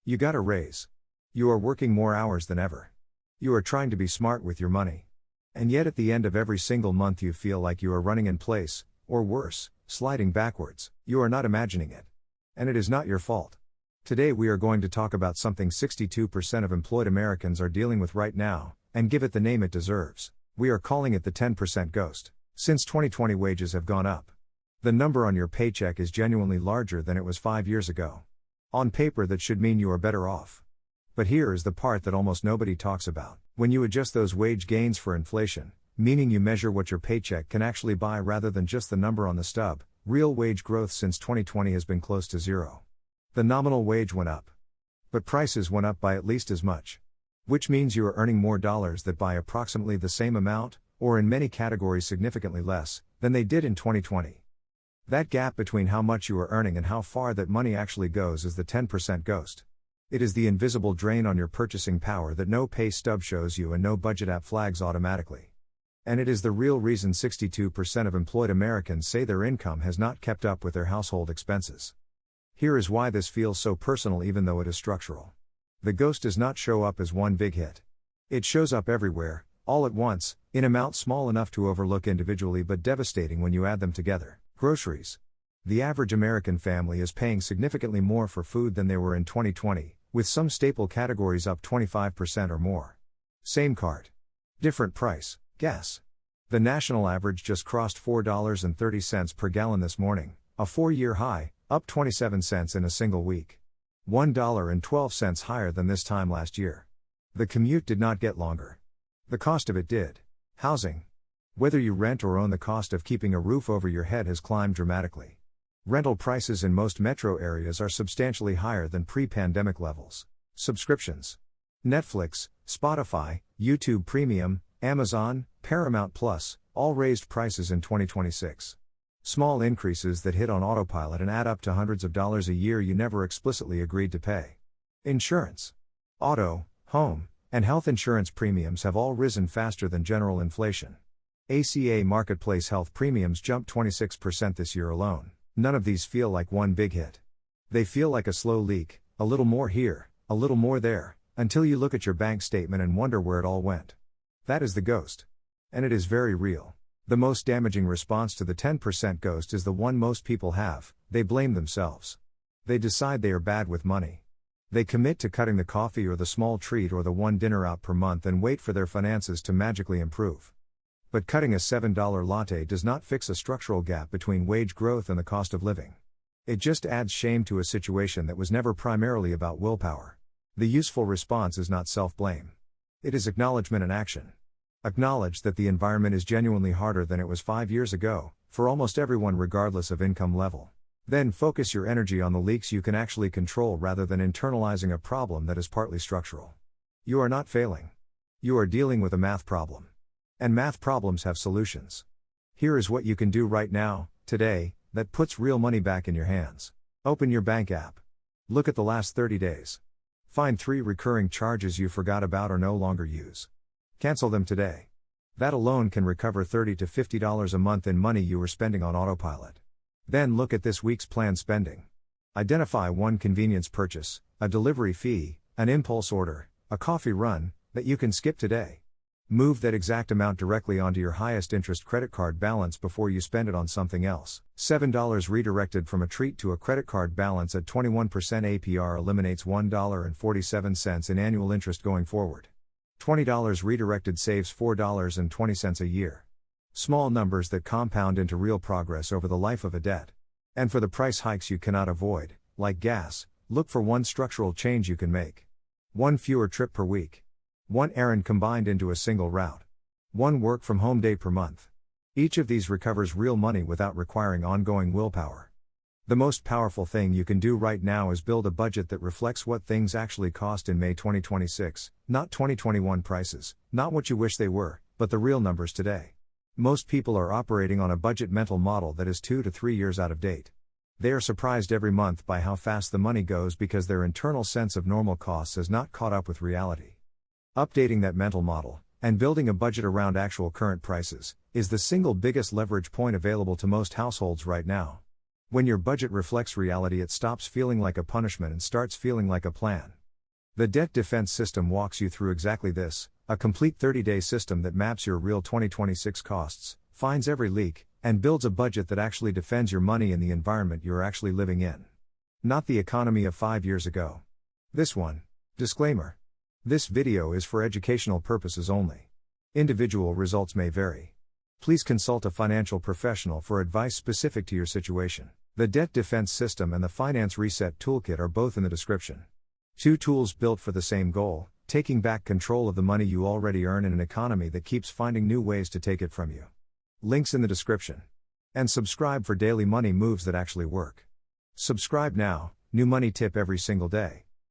You got a raise. You are working more hours than ever. You are trying to be smart with your money. And yet at the end of every single month you feel like you are running in place, or worse, sliding backwards. You are not imagining it. And it is not your fault. Today we are going to talk about something 62% of employed Americans are dealing with right now, and give it the name it deserves. We are calling it the 10% ghost. Since 2020 wages have gone up. The number on your paycheck is genuinely larger than it was 5 years ago. On paper that should mean you are better off. But here is the part that almost nobody talks about. When you adjust those wage gains for inflation, meaning you measure what your paycheck can actually buy rather than just the number on the stub, real wage growth since 2020 has been close to zero. The nominal wage went up. But prices went up by at least as much. Which means you are earning more dollars that buy approximately the same amount, or in many categories significantly less, than they did in 2020. That gap between how much you are earning and how far that money actually goes is the 10% ghost. It is the invisible drain on your purchasing power that no pay stub shows you and no budget app flags automatically. And it is the real reason 62% of employed Americans say their income has not kept up with their household expenses. Here is why this feels so personal even though it is structural. The ghost does not show up as one big hit. It shows up everywhere, all at once, in amounts small enough to overlook individually but devastating when you add them together. Groceries. The average American family is paying significantly more for food than they were in 2020, with some staple categories up 25% or more. Same cart. Different price. Gas. The national average just crossed $4.30 per gallon this morning, a 4-year high, up 27 cents in a single week. $1.12 higher than this time last year. The commute did not get longer. The cost of it did. Housing. Whether you rent or own, the cost of keeping a roof over your head has climbed dramatically. Rental prices in most metro areas are substantially higher than pre-pandemic levels. Subscriptions. Netflix, Spotify, YouTube Premium, Amazon, Paramount Plus, all raised prices in 2026. Small increases that hit on autopilot and add up to hundreds of dollars a year you never explicitly agreed to pay. Insurance. Auto, home, and health insurance premiums have all risen faster than general inflation. ACA Marketplace health premiums jumped 26% this year alone. None of these feel like one big hit. They feel like a slow leak, a little more here, a little more there, until you look at your bank statement and wonder where it all went. That is the ghost. And it is very real. The most damaging response to the 10% ghost is the one most people have: they blame themselves. They decide they are bad with money. They commit to cutting the coffee or the small treat or the one dinner out per month and wait for their finances to magically improve. But cutting a $7 latte does not fix a structural gap between wage growth and the cost of living. It just adds shame to a situation that was never primarily about willpower. The useful response is not self-blame. It is acknowledgement and action. Acknowledge that the environment is genuinely harder than it was 5 years ago, for almost everyone regardless of income level. Then focus your energy on the leaks you can actually control rather than internalizing a problem that is partly structural. You are not failing. You are dealing with a math problem. And math problems have solutions. Here is what you can do right now, today, that puts real money back in your hands. Open your bank app. Look at the last 30 days. Find 3 recurring charges you forgot about or no longer use. Cancel them today. That alone can recover $30 to $50 a month in money you were spending on autopilot. Then look at this week's planned spending. Identify one convenience purchase, a delivery fee, an impulse order, a coffee run, that you can skip today. Move that exact amount directly onto your highest interest credit card balance before you spend it on something else. $7 redirected from a treat to a credit card balance at 21% APR eliminates $1.47 in annual interest going forward. $20 redirected saves $4.20 a year. Small numbers that compound into real progress over the life of a debt. And for the price hikes you cannot avoid, like gas, look for one structural change you can make. One fewer trip per week. One errand combined into a single route. One work from home day per month. Each of these recovers real money without requiring ongoing willpower. The most powerful thing you can do right now is build a budget that reflects what things actually cost in May 2026, not 2021 prices, not what you wish they were, but the real numbers today. Most people are operating on a budget mental model that is 2 to 3 years out of date. They are surprised every month by how fast the money goes because their internal sense of normal costs has not caught up with reality. Updating that mental model, and building a budget around actual current prices, is the single biggest leverage point available to most households right now. When your budget reflects reality, it stops feeling like a punishment and starts feeling like a plan. The debt defense system walks you through exactly this, a complete 30-day system that maps your real 2026 costs, finds every leak, and builds a budget that actually defends your money in the environment you're actually living in. Not the economy of 5 years ago. This one. Disclaimer. This video is for educational purposes only. Individual results may vary. Please consult a financial professional for advice specific to your situation. The Debt Defense System and the Finance Reset Toolkit are both in the description. Two tools built for the same goal, taking back control of the money you already earn in an economy that keeps finding new ways to take it from you. Links in the description. And subscribe for daily money moves that actually work. Subscribe now, new money tip every single day.